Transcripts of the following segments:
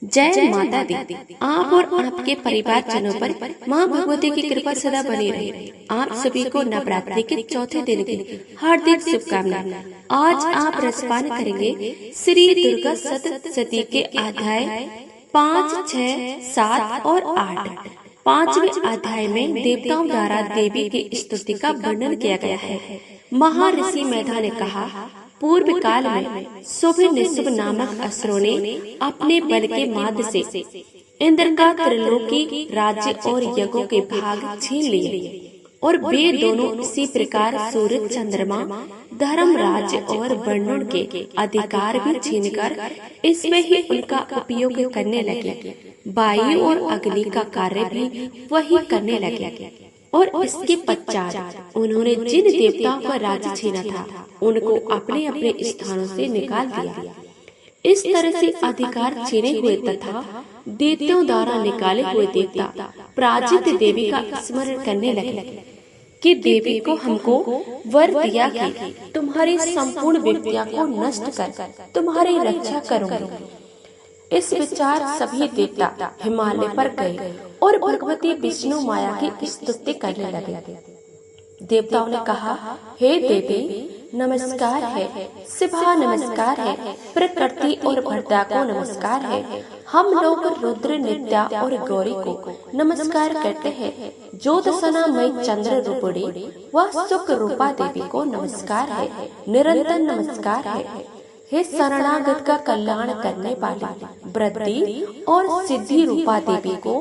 जय माता दी। आप और आपके परिवार जनों पर माँ भगवती की कृपा सदा बनी रहे। आप सभी को नवरात्रि के चौथे दिन की हार्दिक शुभकामनाएं। आज आप रसपान करेंगे श्री दुर्गा सप्तशती के अध्याय 5, 6, 7 और 8। 5वें अध्याय में देवताओं द्वारा देवी की स्तुति का वर्णन किया गया है। महर्षि मेधा ने कहा, पूर्व काल में शुभ निशुभ नामक असुरों ने अपने बल के माध्य से इंद्र का त्रिलोकी राज्य और यज्ञों के भाग छीन लिए और वे दोनों इसी प्रकार सूर्य, चंद्रमा, धर्मराज और वर्णों के अधिकार भी छीनकर इसमें ही उनका उपयोग करने लगे। वायु और अग्नि का कार्य भी वही करने लगे और इसके पश्चात उन्होंने जिन देवताओं का राज्य छीना था उनको अपने अपने स्थानों से निकाल दिया। इस तरह से अधिकार छीने हुए तथा देवताओं द्वारा निकाले हुए देवता पराजित देवी का स्मरण करने लगे कि देवी को हमको वर दिया कि तुम्हारी संपूर्ण विद्या को नष्ट कर तुम्हारी रक्षा करूंगी। इस विचार सभी देवता हिमालय पर गए और भगवती विष्णु माया की स्तुति करने लगे। देवताओं ने कहा, हे देवी नमस्कार है, शिवा नमस्कार है, प्रकृति और भरता को नमस्कार है। हम लोग रुद्र, नित्या और गौरी को नमस्कार करते हैं। ज्योत्सना मई चंद्र रूपिणी व सुख रूपा देवी को नमस्कार है, निरंतर नमस्कार है। हे शरणागत का कल्याण करने वाली वृद्धि और सिद्धि रूपा देवी को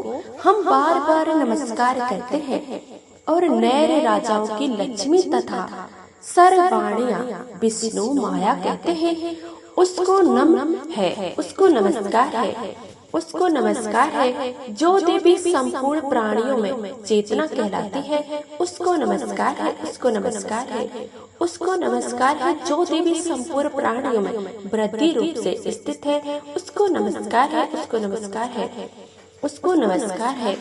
हम बार बार नमस्कार करते हैं और नैर राजाओं की लक्ष्मी तथा सर्ववाणिया विष्णु माया कहते हैं। उसको नम है, उसको नमस्कार है, उसको नमस्कार है। जो देवी संपूर्ण प्राणियों में चेतना कहलाती है उसको नमस्कार है, उसको नमस्कार है, उसको नमस्कार है। जो देवी संपूर्ण प्राणियों में वृद्धि रूप से स्थित है उसको नमस्कार है, उसको नमस्कार है, उसको नमस्कार है।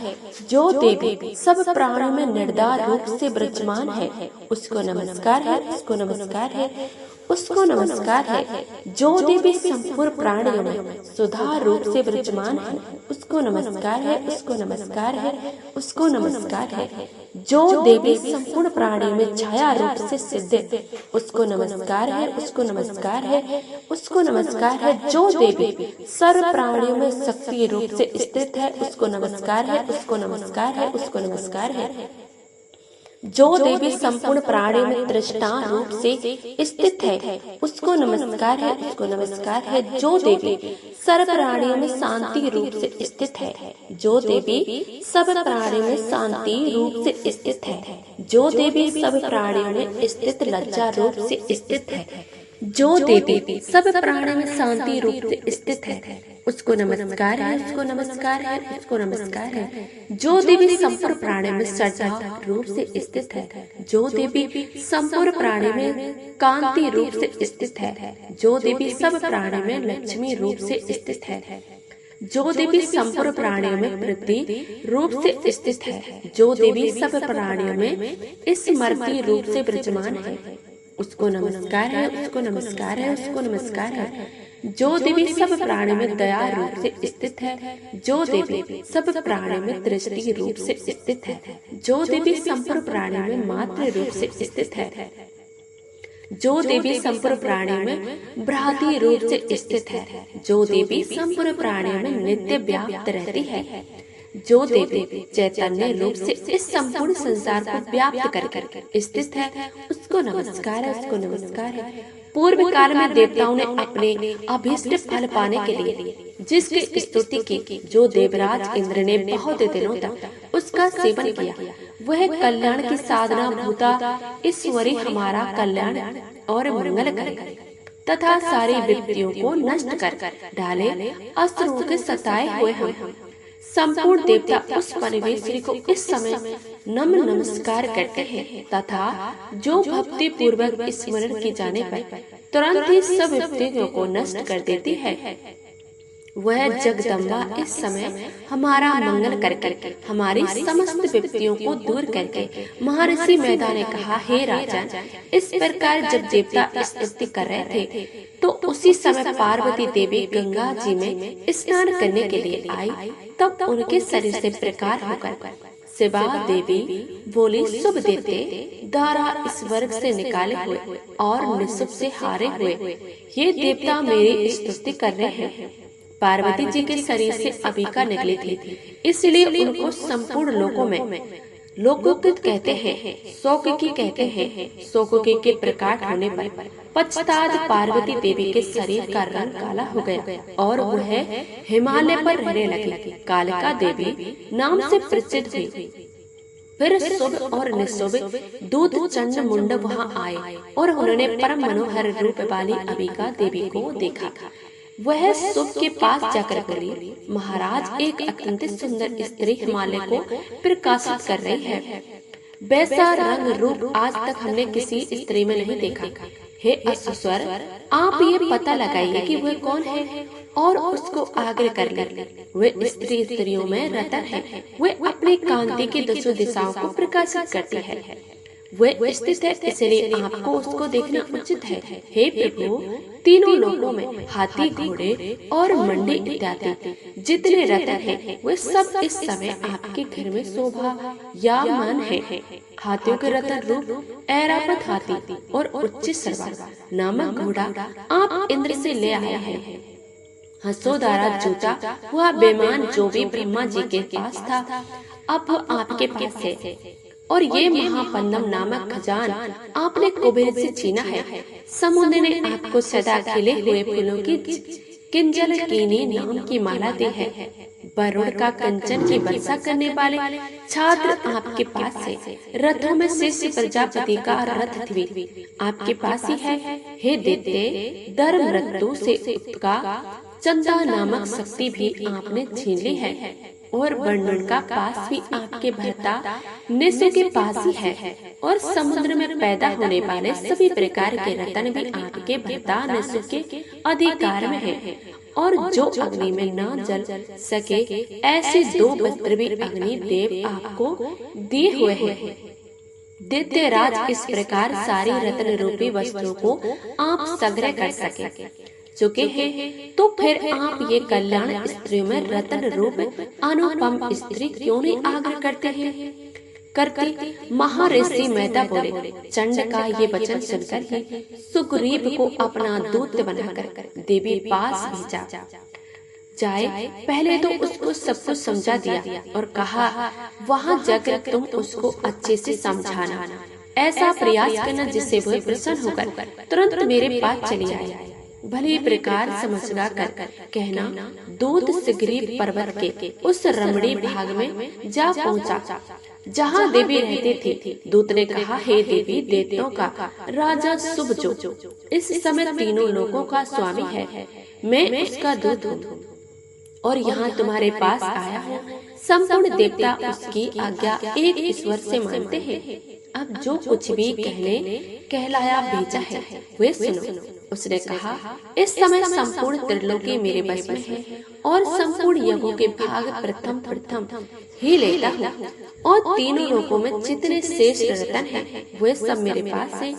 जो देवी सब प्राणियों में निर्धार रूप से विराजमान है उसको नमस्कार है, उसको नमस्कार है, उसको नमस्कार है। जो देवी संपूर्ण प्राणियों में सुधा रूप से विराजमान है उसको नमस्कार है, उसको नमस्कार है, उसको नमस्कार है। जो देवी संपूर्ण प्राणियों में छाया रूप से सिद्ध उसको नमस्कार है, उसको नमस्कार है, उसको नमस्कार है। जो देवी सर्व प्राणियों में शक्ति रूप से स्थित है उसको नमस्कार है, उसको नमस्कार है, उसको नमस्कार है। जो देवी संपूर्ण प्राणियों में दृष्टा रूप से स्थित है उसको नमस्कार है, उसको नमस्कार है। जो देवी सर्व प्राणियों में शांति रूप से स्थित है, जो देवी सब प्राणियों में शांति रूप से स्थित है, जो देवी सब प्राणियों में स्थित लज्जा रूप से स्थित है, जो देवी सब प्राणियों में शांति रूप से स्थित है उसको नमस्कार है, उसको नमस्कार है, उसको नमस्कार है। जो देवी संपूर्ण प्राणी में श्रद्धा रूप से स्थित है, जो देवी संपूर्ण प्राणी में कांति रूप से स्थित है, जो देवी सब प्राणी में लक्ष्मी रूप से स्थित है, जो देवी संपूर्ण प्राणियों में वृद्धि रूप से स्थित है, जो देवी सब प्राणियों में स्मृति रूप से विराजमान है उसको नमस्कार है, उसको नमस्कार है, उसको नमस्कार है। जो देवी सब प्राणी में दया रूप से स्थित है, जो देवी सब प्राणी में दृष्टि रूप से स्थित है, जो देवी संपूर्ण प्राणी में मातृ रूप से स्थित है, जो देवी संपूर्ण प्राणी में भ्राति रूप से स्थित है, जो देवी संपूर्ण प्राणियों में नित्य व्याप्त रहती है, जो देवी चैतन्य रूप से इस संपूर्ण संसार को व्याप्त कर स्थित है उसको नमस्कार है, उसको नमस्कार है। पूर्व काल में देवताओं ने अपने अभीष्ट फल पाने के लिए जिसकी स्तुति की, जो देवराज इंद्र ने बहुत दिनों तक उसका सेवन किया, वह कल्याण की साधना भूता ईश्वरी हमारा कल्याण और मंगल करे तथा सारी विपत्तियों को नष्ट कर डाले। असुरों के सताए हुए हम संपूर्ण देवता उस परमेश्वरी को इस समय नम्र नमस्कार करते हैं तथा जो भक्ति पूर्वक स्मरण की जाने पर तुरंत ही सब विपत्तियों को नष्ट कर देती है वह जगदम्बा इस समय हमारा मंगल करके हमारी समस्त विपत्तियों को दूर करके। महर्षि मेधा ने कहा, हे राजन, इस प्रकार जब देवता स्तुति कर रहे थे तो उसी समय पार्वती देवी गंगा जी में स्नान करने के लिए आई। तब उनके शरीर से प्रकार होकर शिवा देवी बोली, शुभ देते दारा इस वर्ग से निकाले हुए और निशुभ से हारे हुए ये देवता मेरी स्तुति कर रहे हैं। पार्वती जी के शरीर से अबिका निकली थी, इसलिए उनको संपूर्ण लोकों में लोकोकृत कहते हैं, शौकिकी कहते हैं। शौकिकी के प्रकाट होने पर पश्चात पार्वती देवी के शरीर का रंग काला हो गया और वह हिमालय पर रहने लगी। कालिका देवी नाम से प्रसिद्ध हुई। फिर शुभ और निशुभ दूत चंड मुंड वहाँ आए और उन्होंने परम मनोहर रूप वाली अबिका देवी को देखा। वह शुभ के पास जाकर बोली, महाराज, एक अत्यंत सुंदर स्त्री हिमालय को प्रकाशित कर रही है। वैसा रंग रूप आज तक हमने किसी स्त्री में नहीं देखा। हे अश्वर, आप ये पता लगाइए कि वह कौन है और उसको आग्रह कर ले। वह स्त्रियों में रतन है। वह अपनी कांति की दसों दिशाओं को प्रकाशित करती है। वह स्थित है, इसलिए आपको उसको देखना उचित है। हे प्रभु, तीनों लोकों में हाथी, घोड़े और मंडी इत्यादि जितने रतन हैं, वे सब इस समय आपके घर में शोभा या मान है। हाथियों के रतन रूप ऐरावत हाथी और उच्च सर्वा नामक घोड़ा आप इंद्र से ले आया है। हंसोदारा जूता हुआ बेमान जो भी ब्रह्मा जी के पास था, अब वो आपके पास है। और ये महापन्नम नामक खजान आपने कुबेर से छीना है। समुद्र ने आपको सदा खिले हुए फूलों की किंजल कीनी नाम की माला दी है। वरुण का कंचन की वर्षा करने वाले छात्र आपके पास है। रथों में शिष्य प्रजापति का रथ भी आपके पास ही है। हे देते, धर्म रत्तु से का चंदा नामक शक्ति भी आपने छीन ली है और वर्णन का पास भी आपके भर्ता निशु के पास ही है। और समुद्र में पैदा होने वाले सभी प्रकार के रत्न भी आपके भर्ता निशु के अधिकार में है। और जो अग्नि में न जल सके ऐसे दो वस्त्र भी अग्नि देव आपको दिए हुए हैं। दैत्य राज, इस प्रकार सारी रत्न रूपी वस्तुओं को आप संग्रह कर सके चुके हैं, तो फिर आप ये कल्याण स्त्रियों में रत्न रूप अनुपम स्त्री क्यों नहीं आग्रह करते हैं? करती महर्षि मेधा बोले, चंड का ये वचन सुनकर ही सुग्रीव को अपना दूत बनाकर देवी पास भेजा जाए। पहले तो उसको सब कुछ समझा दिया और कहा, वहाँ जाकर तुम उसको अच्छे से समझाना, ऐसा प्रयास करना जिससे वह प्रसन्न होकर तुरंत मेरे पास चली आए। भली प्रकार समझा कर कहना। दूत सुग्रीव पर्वत के उस रमणीय भाग में जा पहुंचा जहाँ देवी रहती थी। दूत ने कहा, हे देवी, देवताओं का राजा शुभ जो इस समय तीनों लोगों का स्वामी है, मैं उसका दूत हूँ और यहाँ तुम्हारे पास आया हूँ। संपूर्ण देवता उसकी आज्ञा एक ईश्वर से मानते हैं। अब जो कुछ भी कहलाया भेजा है वे सुनो। उसने कहा, इस समय संपूर्ण त्रिलोकी मेरे बस में है और संपूर्ण यज्ञों के भाग प्रथम ही लेता हूँ और तीनों लोकों में जितने श्रेष्ठ रत्न हैं वे सब मेरे पास है।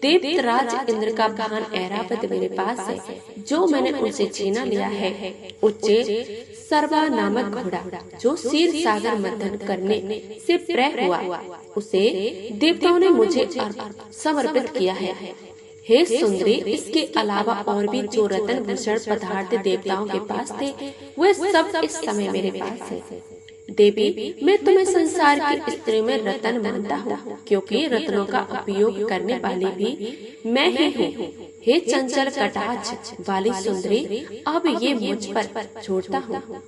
देवराज इंद्र का वाहन ऐरावत मेरे पास है, जो मैंने उनसे छीना लिया है। उच्चे सर्वा नामक घोड़ा जो क्षीर सागर मंथन करने से प्रय हुआ, उसे देवताओं ने मुझे समर्पित किया है। हे सुंदरी, इसके अलावा और भी जो रत्न भूषण पदार्थ देवताओं के पास थे वे सब इस समय मेरे पास है। देवी, मैं तुम्हें संसार की स्त्री में रत्न मानता हूँ, क्योंकि रत्नों का उपयोग करने वाली भी मैं ही हूँ। हे चंचल कटाक्ष वाली सुंदरी, अब ये मुझ पर छोड़ता हूँ।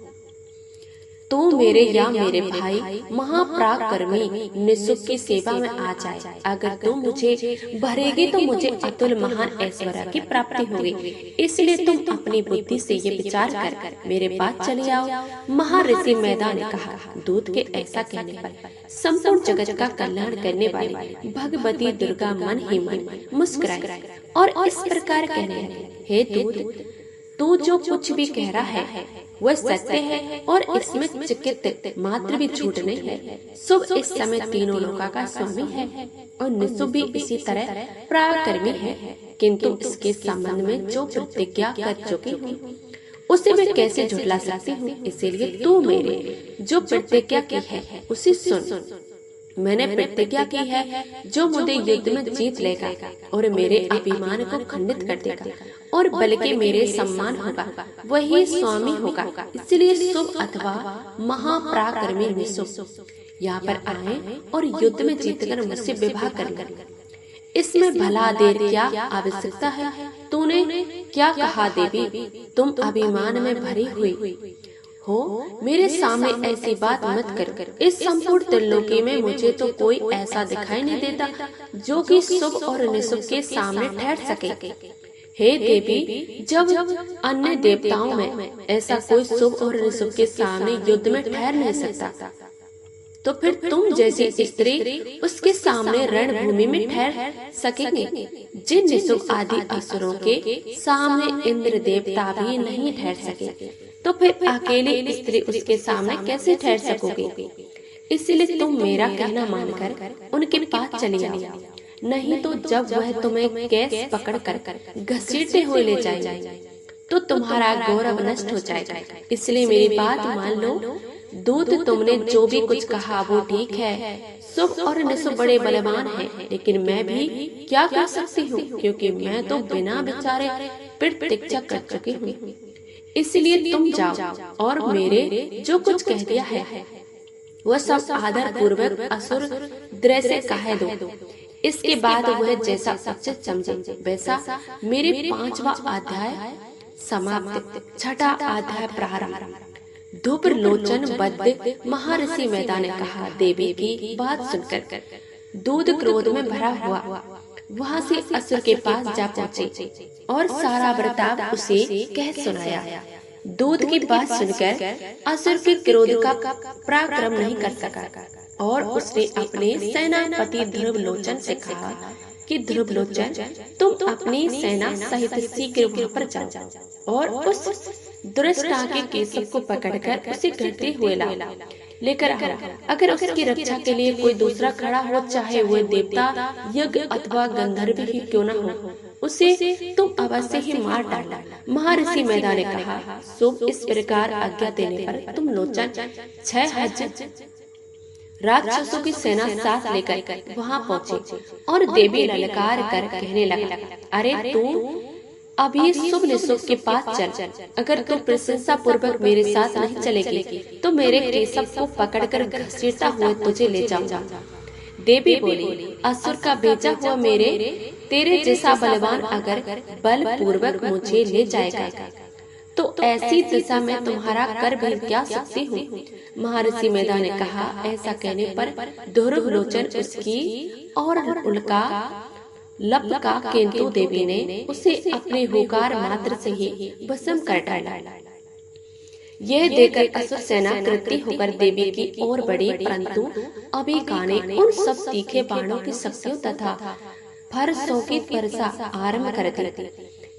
तो मेरे या मेरे भाई महापराक्रमी निशुक की सेवा में आ जाए। अगर तुम मुझे भरेगी तो मुझे अतुल महान ऐश्वर्य की प्राप्ति होगी। इसलिए तुम अपनी बुद्धि से ये विचार कर मेरे पास चले आओ। महर्षि मेधा ने कहा। दूत के ऐसा कहने पर संपूर्ण जगत का कल्याण करने वाली भगवती दुर्गा मन ही मन मुस्कुराई और इस प्रकार कहने लगी, हे दूत, तू जो कुछ भी कह रहा है वह सत्य है और इसमें चिकित मात्र भी झूठ नहीं है। शुभ इस समय तीनों लोका का स्वामी है और निशुभ भी इसी तरह पराक्रमी है, किंतु इसके संबंध में जो प्रतिज्ञा कर चुकी हूँ उसे मैं कैसे झुठला सकती हूँ। इसीलिए तू मेरे जो प्रतिज्ञा की है उसे सुन। मैंने प्रतिज्ञा की है जो मुझे युद्ध में जीत लेगा और मेरे अभिमान को खंडित कर देगा और बल्कि मेरे सम्मान होगा वही स्वामी होगा। इसलिए शुभ अथवा महापराक्रमी निशुभ यहाँ पर आए और युद्ध में जीतकर मुझसे विवाह कर ले। इसमें भला देर क्या आवश्यकता है? तूने क्या कहा देवी? तुम अभिमान में भरी हुई हो, मेरे सामने ऐसी बात मत कर। इस संपूर्ण त्रिलोकी में मुझे तो कोई ऐसा दिखाई नहीं देता जो कि शुभ और निशुभ के सामने ठहर सके। हे देवी, जब अन्य देवताओं में ऐसा कोई शुभ और निशुभ के सामने युद्ध में ठहर नहीं सकता, तो फिर तुम जैसी स्त्री उसके सामने रणभूमि में ठहर सकेंगे। जिन निशुभ आदि असुरों के सामने इंद्र देवता भी नहीं ठहर सके, तो फिर अकेली स्त्री उसके सामने कैसे ठहर सकोगे? इसलिए तुम मेरा कहना मानकर उनके पास चली आओ, नहीं तो जब वह तुम्हें कैस पकड़ कर घसीटते हुए ले जाएंगे तो तुम्हारा गौरव नष्ट हो जाएगा। इसलिए मेरी बात मान लो। दूत, तुमने जो भी कुछ कहा वो ठीक है। शुभ और निशुभ बड़े बलवान हैं, लेकिन मैं भी क्या कर सकती हूँ, क्योंकि मैं तो बिना विचारे प्रतिज्ञा कर चुकी हूँ। इसलिए तुम जाओ और मेरे जो कुछ कह दिया है वह सब आदर पूर्वक असुर दृश्य कह दो। इसके बाद वह जैसा उचित समझे वैसा मेरे 5वां अध्याय समाप्त। 6ठा अध्याय प्रारंभ। धूपर लोचन बद्ध महर्षि मैदा ने कहा, देवी की बात सुनकर दूध क्रोध में भरा हुआ वहाँ से असुर के पास जा पहुँचे और सारा वृतांत उसे कह सुनाया। दूध की बात सुनकर असुर के क्रोध का पराक्रम नहीं कर सका और उसने अपने सेनापति ध्रुवलोचन से कहा कि ध्रुवलोचन, तुम अपनी सेना सहित शीघ्र वहाँ पर जाओ और उस दुष्टा के केशव को पकड़कर उसे घटते हुए लेकर आओ। अगर उसकी रक्षा के लिए कोई दूसरा खड़ा हो, चाहे वह देवता यज्ञ अथवा गंधर्व ही क्यों न हो, उसे तुम अवश्य ही मार डालना। महर्षि मैदा ने कहा, शुभ इस प्रकार आज्ञा देने पर तुम लोचन 6000 राक्षसों की सेना साथ लेकर वहाँ पहुँचे और देवी ललकार कर कहने लगा, अरे तू अभी शुभ निशुभ के पास चल। अगर तुम प्रशंसा पूर्वक मेरे साथ नहीं चलेगी तो मेरे केशव को पकड़कर घसीटता हुए तुझे ले जाऊंगा। देवी बोली, असुर का भेजा हुआ तेरे जैसा बलवान अगर बल पूर्वक मुझे ले जाएगा तो ऐसी दिशा में तुम्हारा कर भी क्या सकती हूँ। महर्षि मैदा ने कहा, ऐसा कहने पर ध्रुवलोचन उसकी और उनका लपका, किंतु देवी ने उसे अपने हुकार मात्र से ही भस्म कर डाला। यह देखकर असुर सेना कृति होकर देवी की ओर बढ़ी, परंतु अभी गाने उन सब तीखे बाणों की शक्तियों तथा फरसों की वर्षा आरंभ कर दी।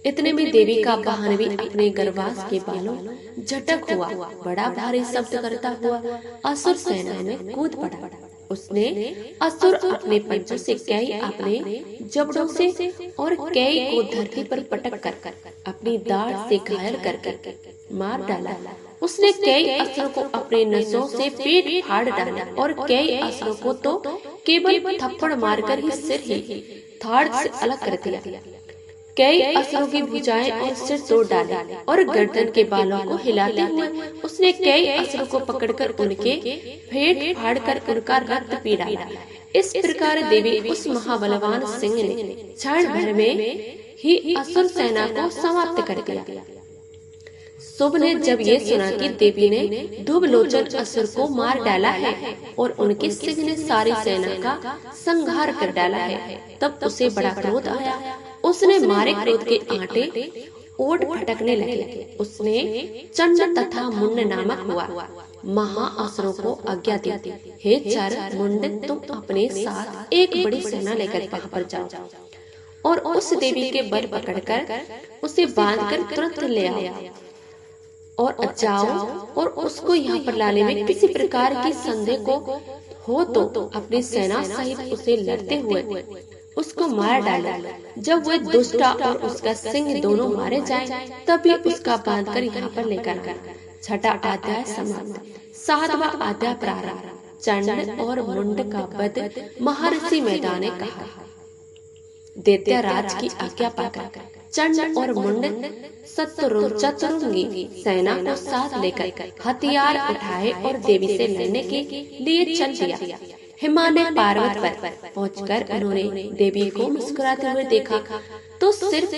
इतने में देवी का वाहन भी अपने गर्भास के बालों झटक हुआ बड़ा भारी शब्द करता हुआ असुर सेना में कूद पड़ा। उसने असुर अपने पंचों से कई अपने जबड़ों से और कई को धरती पर पटक कर अपनी दाढ़ से घायल कर मार डाला। उसने कई असुरों को अपने नसों से पेट फाड़ डाला और कई असुरों को तो केवल थप्पड़ मारकर ही सिर ही थाड़ से अलग कर दिया। कई असुरों की भुजाएं और सिर तोड़ डाले और गर्दन के बालों को हिलाते हुए उसने कई असुरों को पकड़कर उनके पेट फाड़कर उनका रक्त पी डाला। इस प्रकार देवी उस महाबलवान सिंह ने क्षण भर में ही असुर सेना को समाप्त कर दिया। शुभ ने जब ये सुना कि देवी ने ध्रुवलोचन असुर को मार डाला है और उनके सिंह ने सारी सेना का संहार कर डाला है, तब उसे बड़ा क्रोध आया। उसने मारे क्रोध के आंटे ओट फटकने लगे। उसने चंड तथा मुंड नामक हुआ महाअसुरों को आज्ञा दी, हे चर मुंड, तुम अपने साथ एक बड़ी सेना लेकर वहां पर जाओ और उस देवी के बल पकड़कर उसे बांधकर तुरंत ले आओ और जाओ और उसको यहाँ पर लाने में किसी प्रकार की संदेह को हो तो अपनी सेना सहित उसे लड़ते हुए उसको मार डालो। जब वह दुष्टा और उसका सिंह दोनों मारे जाएं, तभी उसका बांधकर यहाँ पर लेकर आना। छठा अध्याय समाप्त। सातवां अध्याय प्रारंभ। चंड और मुंड का वध। महर्षि मैदान ने कहा, दैत्यराज की आज्ञा पाकर चंड और मुंड चतुरंगी सेना को साथ लेकर हथियार उठाए और देवी से लड़ने के लिए चल दिया। हिमालय पर्वत पर पहुंचकर उन्होंने देवी को मुस्कुराते हुए देखा तो सिर्फ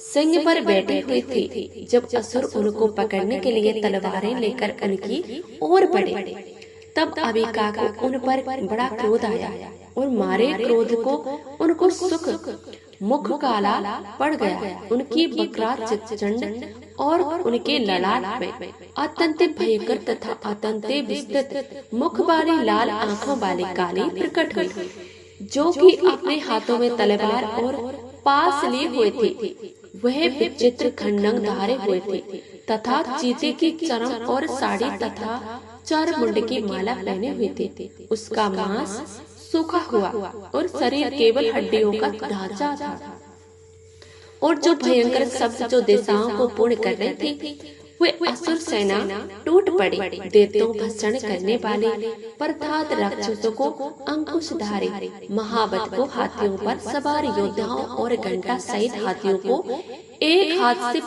सिंह पर बैठी हुई थी। जब असुर उनको पकड़ने के लिए तलवारें लेकर उनकी ओर बढ़े, तब अबिका को उन पर बड़ा क्रोध आया और मारे क्रोध को उनको सुख मुख काला पड़ गया। उनकी बकरात चंड और उनके ललाट में अत्यंत भयंकर तथा अत्यंत विस्तृत मुख वाली लाल आंखों वाली काली प्रकट हुई, जो कि अपने हाथों में तलवार और पास लिए हुए थी। वह विचित्र खंडंग धारे हुए थे तथा चीते की चरम और साड़ी तथा चार मुंड की माला पहने हुए थे। उसका मांस सूखा हुआ और शरीर केवल हड्डियों का ढांचा था। और जो भयंकर शब्द जो दिशाओं को पूर्ण कर रहे थे, वे असुर सेना टूट पड़ी। दैत्यों भक्षण करने वाले अर्थात राक्षसों को अंकुशधारी महावत को हाथियों पर सवार योद्धाओं और घंटा सहित हाथियों को एक हाथ से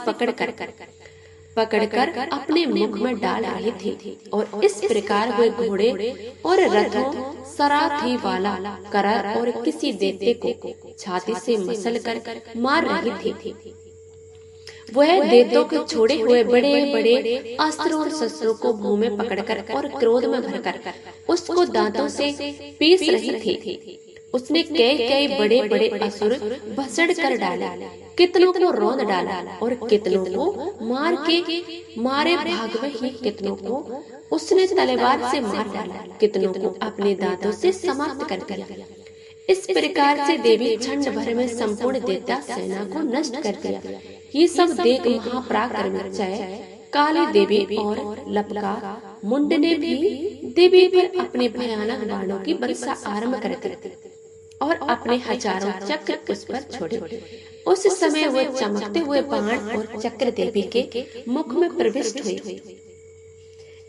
पकड़कर अपने मुख में डाल रहे थे और इस प्रकार वे घोड़े और रथों सराथी वाला करार और किसी दैत्य को छाती से मसल कर मार रहे थे। वह दैत्यों के छोड़े हुए बड़े बड़े अस्त्रों और शस्त्रों को मुंह में पकड़कर और क्रोध में भरकर उसको दांतों से पीस रही थी। उसने कई बड़े बड़े असुर भसड़ कर डाला, कितनों को रौंद डाला और कितनों को मारे भाग में ही कितनों को उसने तलवार से मार डाला, कितनों को अपने दांतों से समाप्त कर दिया। इस प्रकार से देवी क्षण भर में संपूर्ण दैत्य सेना को नष्ट कर दिया। ये सब देख महापराक्रमी जय काली देवी और लपका मुंड ने भी देवी पर अपने भयानक बाणों की वर्षा आरंभ कर दी और अपने हजारों चक्र उस पर छोड़े। उस समय वो चमकते हुए बाण और चक्र देवी के मुख में प्रविष्ट हुए।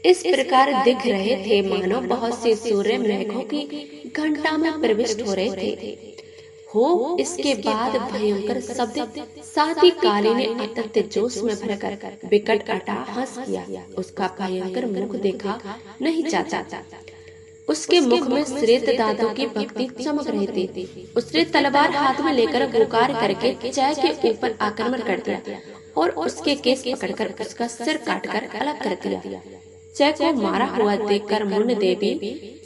इस प्रकार दिख रहे थे मानो बहुत से सूर्य मेघों की घंटा में प्रविष्ट हो रहे थे। इसके बाद भयंकर शब्द साथ ही काली ने अत्यंत जोश में भरकर विकट अट्टहास किया। उसका भयंकर मुख देखा नहीं जाता। उसके मुख में श्वेत दांतों की भक्ति चमक रही थी। उसने तलवार हाथ में लेकर गुकार करके जय के ऊपर आक्रमण कर दिया और उसके केस पकड़कर उसका सिर काटकर अलग कर दिया। जय को मारा हुआ देखकर मुंड देवी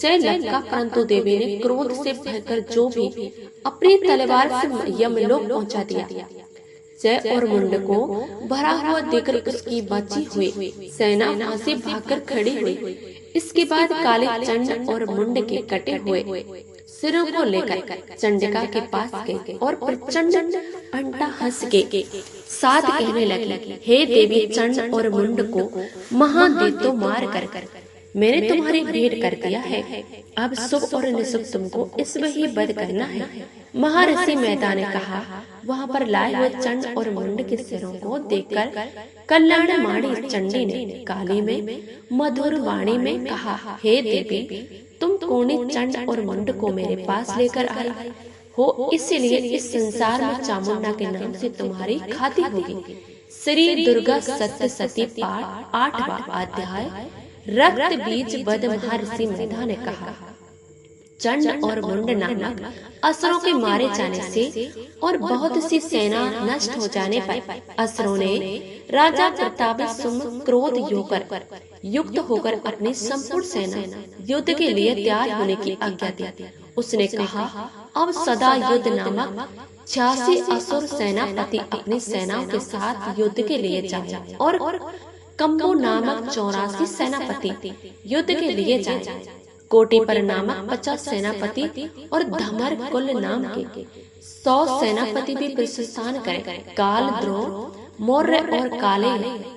जय लपका, परंतु देवी ने क्रोध से भयकर जो भी अपनी तलवार से यमलोक पहुंचा दिया। जय और मुंड को भरा हुआ देखकर उसकी बची हुई सेना वहां से भागकर खड़ी हुई। इसके बाद काले चंड और मुंड के कटे हुए सिरों को लेकर चंडिका के पास गए और प्रचंड अट्टहास के साथ कहने लगी, हे देवी, चंड और मुंड को महादैत्यों मार कर मैंने तुम्हारी भेंट कर दिया है। अब शुभ और निशुभ तुमको इसमें ही वध करना है। महर्षि मैदान ने कहा। वहाँ पर लाए हुए चंड और मुंड के सिरों को देखकर कल्याणमाणी चंडी ने काली में मधुर वाणी में कहा, हे देवी, तुम कोने चंड और मुंड को मेरे पास लेकर आई हो, इसलिए इस संसार में चामुंडा के नाम से तुम्हारी ख्याति होगी। श्री दुर्गा सत्य सती पाठ 8वां अध्याय रक्त बीज वध। महर्षि मैदान ने कहा, चंड और मुंड नामक असुरों के मारे जाने से और बहुत सी सेना नष्ट हो जाने पर असुरों ने राजा प्रताप क्रोध युक्त होकर अपनी संपूर्ण सेना युद्ध के लिए तैयार होने की आज्ञा दी। उसने कहा, अब सदा युद्ध नामक 86 असुर सेनापति अपनी सेनाओं के साथ युद्ध के लिए जाए और कंबो नामक 84 सेनापति युद्ध के लिए जाए। कोटिपर नामक 50 सेनापति और धमर कुल नाम के 100 सेनापति भी प्रस्थान करें। काल द्रोह मौर्य और काले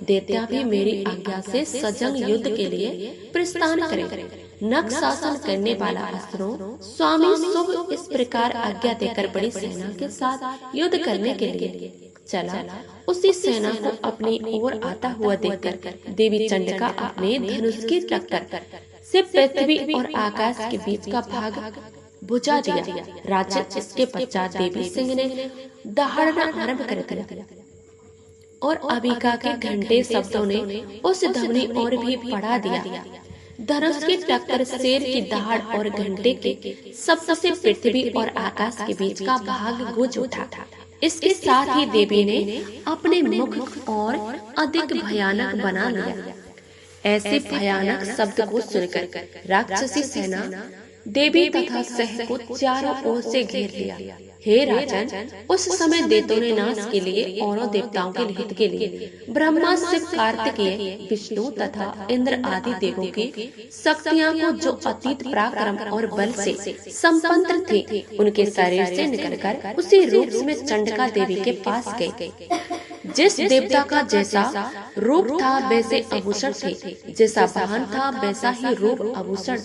देवता भी मेरी आज्ञा से सजंग युद्ध के लिए प्रस्थान करें। नख शासन करने वाला असुरों स्वामी शुभ इस प्रकार आज्ञा देकर बड़ी सेना के साथ युद्ध करने के लिए चला। उसी सेना को अपनी ओर आता हुआ देखकर देवी चंडिका अपने धनुष की टक्कर से पृथ्वी और आकाश के बीच का भाग बुझा दिया। राजन इसके पश्चात देवी सिंह ने दहाड़ना आरंभ कर दिया और अबिका के घंटे शब्दों ने उस ध्वनि और भी बढ़ा दिया। धनुष की टक्कर, शेर की दहाड़ और घंटे के शब्द से पृथ्वी और आकाश के बीच का भाग गूंज उठा। इसके साथ ही देवी ने अपने मुख और अधिक भयानक बना लिया। ऐसे भयानक शब्द को सुनकर राक्षसी सेना देवी तथा सह को चारों ओर से घेर लिया। हे राजन, उस समय दैत्यों ने नाश के लिए और देवताओं के हित के लिए ब्रह्मा, शिव, कार्तिकेय, विष्णु तथा इंद्र आदि देवों की शक्तियां को जो अतीत पराक्रम और बल से संपन्न थे, उनके शरीर से निकलकर उसी रूप में चंडिका देवी के पास गए। जिस देवता का जैसा रूप था वैसे आभूषण थे, जैसा वाहन था वैसा ही रूप, आभूषण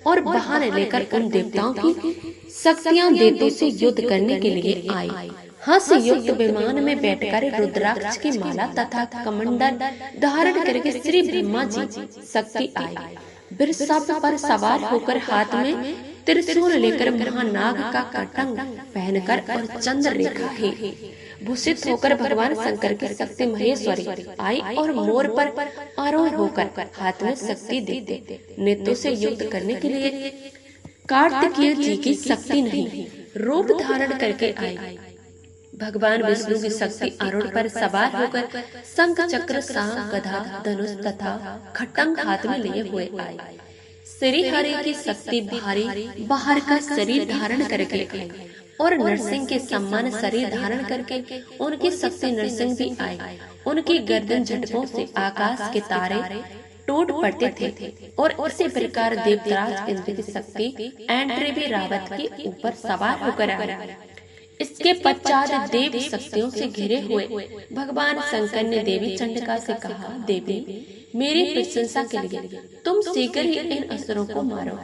और वाहन लेकर उन देवताओं की शक्तियां दैत्यों से युद्ध करने के लिए आई। हंस युक्त विमान में बैठकर रुद्राक्ष की माला तथा कमंडल धारण करके श्री ब्रह्मा जी शक्ति आई। वृषभ पर सवार होकर हाथ में त्रिशूल लेकर महानाग का कटंग पहनकर और चंद्र रेखा ही भूषित होकर भगवान शंकर की शक्ति महेश्वरी आई और मोर पर आरोह होकर हाथ में शक्ति देते नेत्रों से युद्ध करने के लिए कार्तिकेय जी की शक्ति नहीं रूप धारण करके आई। भगवान विष्णु की शक्ति आरूढ़ पर सवार होकर शंख, चक्र, सांख, गदा, धनुष तथा खड्ग हाथ में लिए हुए आई। श्री हरि की शक्ति भारी बाहर का शरीर धारण करके आई और नरसिंह के समान शरीर धारण करके उनकी शक्ति नरसिंह भी आई। उनकी गर्दन झटकों से आकाश के तारे टूट पड़ते थे और इसी प्रकार देवराज इंद्र की शक्ति एंट्री भी रावत के ऊपर सवार होकर आई। इसके पश्चात देव शक्तियों से घिरे हुए भगवान शंकर ने देवी चंडिका से कहा, देवी मेरी प्रशंसा के लिए तुम शीघ्र ही इन असुरों को मारो।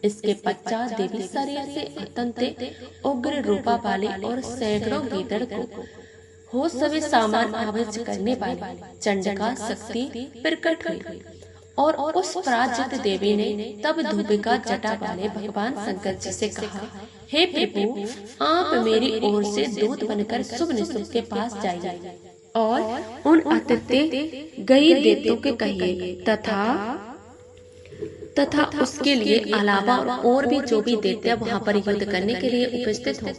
इसके पश्चात देवी शरीर से अत्यंत उग्र रूपा वाली और सैकड़ों गीदड़ को हो सभी सामान आविष्ट करने वाली चंडिका शक्ति प्रकट हुई और उस पराजित देवी ने तब धूपिका जटा वाले भगवान शंकर जी से कहा, हे प्रभु, आप मेरी ओर से दूत बनकर शुभ निशुभ के पास जाइए और उन अतिथि गई दैत्यों के कहिए तथा उसके लिए अलावा और भी जो भी दैत्य वहाँ पर युद्ध करने के लिए उपस्थित हो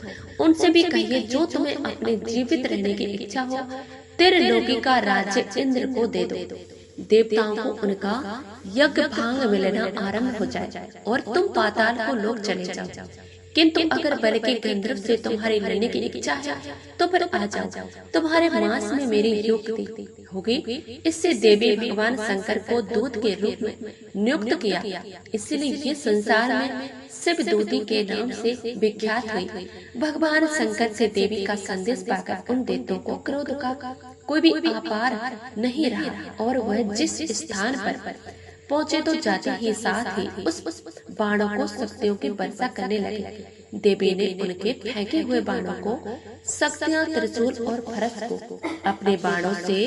उनसे भी कहिए, जो तुम्हें अपने जीवित रहने की इच्छा हो त्रिलोकी का राज्य इंद्र को दे दो। देवताओं को उनका यज्ञ भांग मिलना आरंभ हो जाए और तुम पाताल को लोग चले जाओ। किंतु अगर बल के गंधर्व से तुम्हारी लड़ने की इच्छा है तो फिर आ जाओ, तुम्हारे मांस में मेरी युक्ति होगी। इससे देवी भगवान शंकर को दूत के रूप में नियुक्त किया, इसलिए ये संसार में शिव दूती के नाम से विख्यात हुई। भगवान शंकर से देवी का संदेश पाकर उन दैत्यों को क्रोध का कोई भी आपार नहीं रहा और वह जिस स्थान पर पहुँचे तो जाते ही साथ ही उस बाणों को शक्तियों की वर्षा करने लगे। देवी ने उनके फेंके हुए बाणों को शक्तियां त्रिशूल और फरस को अपने बाणों से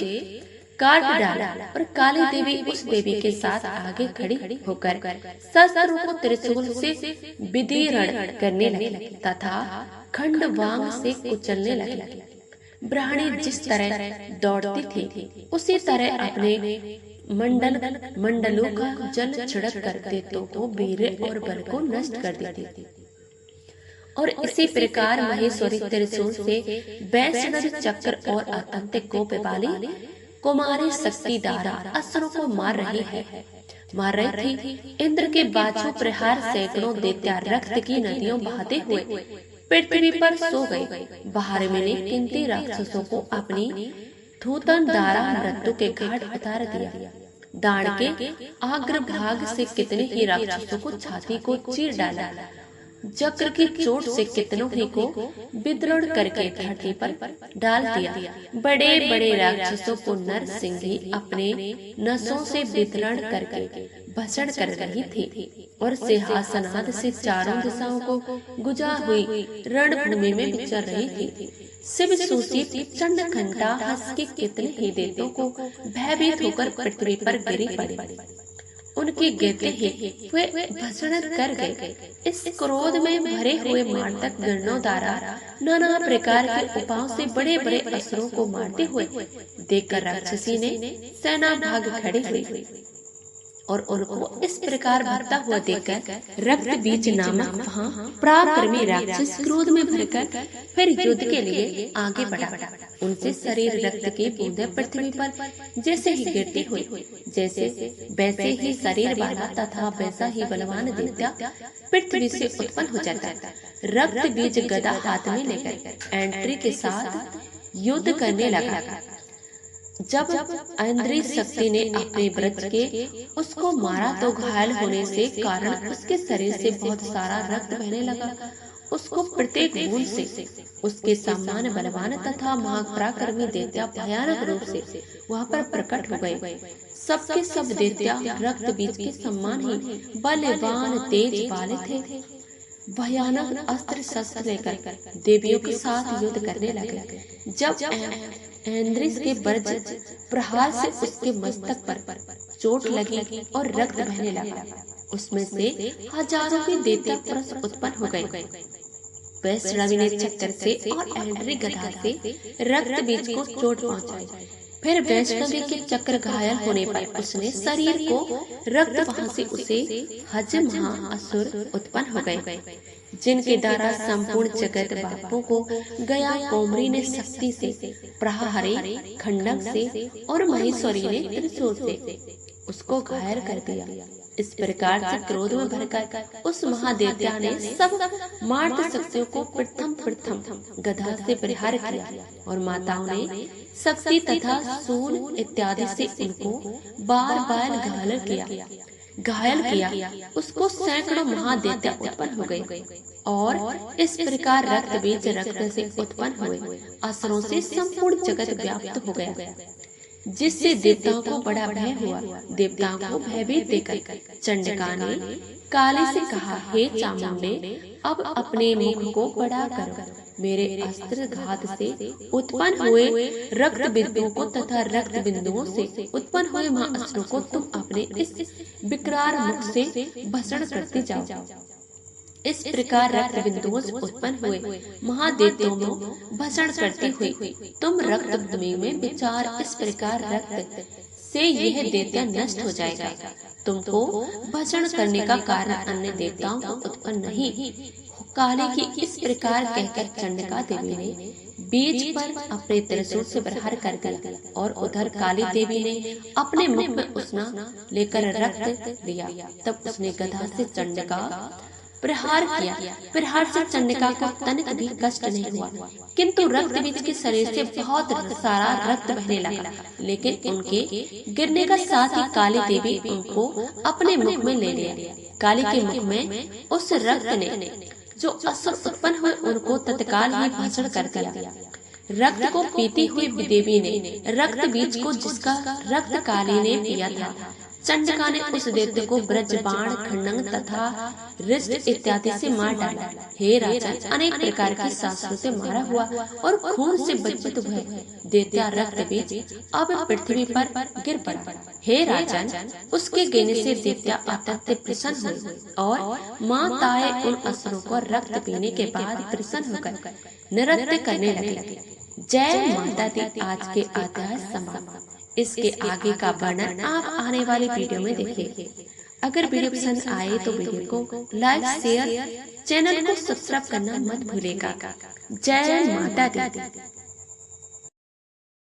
काट डाला और काली देवी उस देवी के साथ आगे खड़ी होकर शस्त्रों को त्रिशूल से विदीर्ण करने लगी तथा खंडवांग से कुचलने लगी। ब्राह्मणी जिस तरह दौड़ती थी उसी तरह अपने मंडलों का जल छिड़क कर दैत्यों को वीर्य और बल को नष्ट कर देती थी। और इसी प्रकार महेश्वरी त्रिशूल से वैष्णव चक्र और अत्यंत कोप वाली कुमारी शक्ति द्वारा असुरों को मार रही थी। इंद्र के बाजू प्रहार सैकड़ों दैत्य रक्त की नदियों बहाते हुए पृथ्वी पर सो गए। बाहर मैंने किंती राक्षसों को अपनी थूतन द्वारा मृत्यु के घाट उतार दिया। दाण के अग्र भाग से कितने ही राक्षसों को छाती को चीर डाला चक्र की चोट से कितनों ही को विदृढ़ करके धरती पर डाल दिया। बड़े बड़े राक्षसों को नरसिंह ही अपने नसों से विदृढ़ करके भसड़ कर रही थी और सिंहासनाद से चारों दिशाओं को गुजा हुई रणभूमि में विचर रही थी। शिव सूसी चंड घंटा हंस के कितने ही देवों को भयभीत होकर पृथ्वी पर गिरी पड़े। उनके गिरते ही वे भसड़ कर गए। इस क्रोध में भरे हुए मार्तक गणों द्वारा नाना प्रकार के उपायों से बड़े बड़े असुरों को मारते हुए देखकर राक्षसी ने सेना भाग खड़े हुए और उनको इस प्रकार भागता हुआ देखकर रक्त बीज नामक वहाँ पराक्रमी राक्षस क्रोध में भरकर फिर युद्ध के लिए आगे बढ़ा। उनसे शरीर रक्त की बूंदें पृथ्वी पर जैसे ही गिरती हुई, जैसे वैसे ही शरीर वाला तथा वैसा ही बलवान दैत्य पृथ्वी से उत्पन्न हो जाता। रक्त बीज गदा हाथ में लेकर एंट्री के साथ युद्ध करने लगा। जब इंद्रिय शक्ति ने अपने वज्र के उसको मारा तो घायल होने से कारण उसके शरीर से बहुत सारा रक्त बहने लगा। उसको प्रत्येक बूंद से उसके समान बलवान तथा महापराक्रमी दैत्य भयानक रूप से वहाँ पर प्रकट हो गए। सबके सब दैत्य रक्त बीज के समान ही बलवान तेज वाले थे। भयानक अस्त्र शस्त्र लेकर देवियों के साथ युद्ध करने लगे। जब इंद्रिस के वज्र प्रहार से उसके मस्तक पर चोट लगी और रक्त बहने लगा, उसमें से हजारों के दैत्य पुरुष उत्पन्न हो गए। वैष्णवी ने चक्कर से और एंड्री गदा से रक्त बीज को चोट पहुंचाई। फिर वैष्णवी के चक्र घायल होने पर उसने शरीर को रक्त वहां से उसे हजम असुर उत्पन्न हो गए, जिनके द्वारा संपूर्ण जगत बापों को गया कोमरी ने शक्ति से, प्रहारी खंडक से और महेश्वरी ने त्रिशूल से उसको घायल कर दिया। इस प्रकार से क्रोध में भरकर उस महादेवता ने सब मार्त शक्तियों को प्रथम गदा से प्रहार किया और माताओं ने शक्ति तथा सूल इत्यादि से उनको बार बार घायल किया। उसको सैकड़ों महादेवता उत्पन्न हो गए और इस प्रकार रक्त बीज रक्त से उत्पन्न हुए असुरों से संपूर्ण जगत व्याप्त हो गया, जिससे देवताओं को बड़ा भय हुआ। देवताओं को भयभीत देखकर चंडिका ने काली से कहा, हे चामुंडे, अब अपने मुख को बड़ा करो। मेरे अस्त्र घात से उत्पन्न हुए रक्त बिंदुओं को तथा रक्त बिंदुओं से उत्पन्न हुए महाअस्त्रों को तुम अपने इस विकराल मुख से भस्म करते जाओ। इस प्रकार रक्त बिंदुओं से उत्पन्न हुए महादेवों में भस्म करती हुई तुम रक्त भूमि में विचार, इस प्रकार रक्त से यह दैत्य नष्ट हो जाएगा। तुमको भस्म करने का कारण अन्य देवताओं को उत्पन्न नहीं। काली की इस प्रकार कहकर चंडिका देवी ने बीज पर अपने त्रिशूल से प्रहार कर दिया और उधर काली देवी ने अपने मुख में उसना लेकर रक्त लिया। तब उसने गदा से चंडिका प्रहार किया। प्रहार से चंडिका को तनिक भी कष्ट नहीं हुआ, किंतु रक्त बीज के शरीर से बहुत सारा रक्त बहने लगा। लेकिन उनके गिरने का साथ ही काली देवी उनको अपने मुख में ले लिया। काली के मुख में उस रक्त ने जो असुर उत्पन्न हुए उनको तत्काल ही भस्म कर दिया। रक्त को पीती हुई देवी ने रक्त बीज को, जिसका रक्त काली ने पिया था, चंडिका ने उस दैत्य को ब्रज बाण, खंडक तथा रिष्ट इत्यादि से मार डाला। हे राजन, अनेक प्रकार की शास्त्रों से मारा हुआ और खून से बंचित हुए दैत्य रक्त बीज अब पृथ्वी पर गिर पड़ा। हे राजन, उसके गिरने से दैत्य अत्यंत प्रसन्न हुए और माताएं उन असुरों को रक्त पीने के बाद प्रसन्न होकर नृत्य करने लगे। जय माता दी। आज के अध्याय समाप्त। इसके आगे का वर्णन आप आने वाली वीडियो में देखिए। अगर वीडियो पसंद आए तो वीडियो को लाइक, शेयर, चैनल को सब्सक्राइब करना मत भूलिएगा। जय माता दी।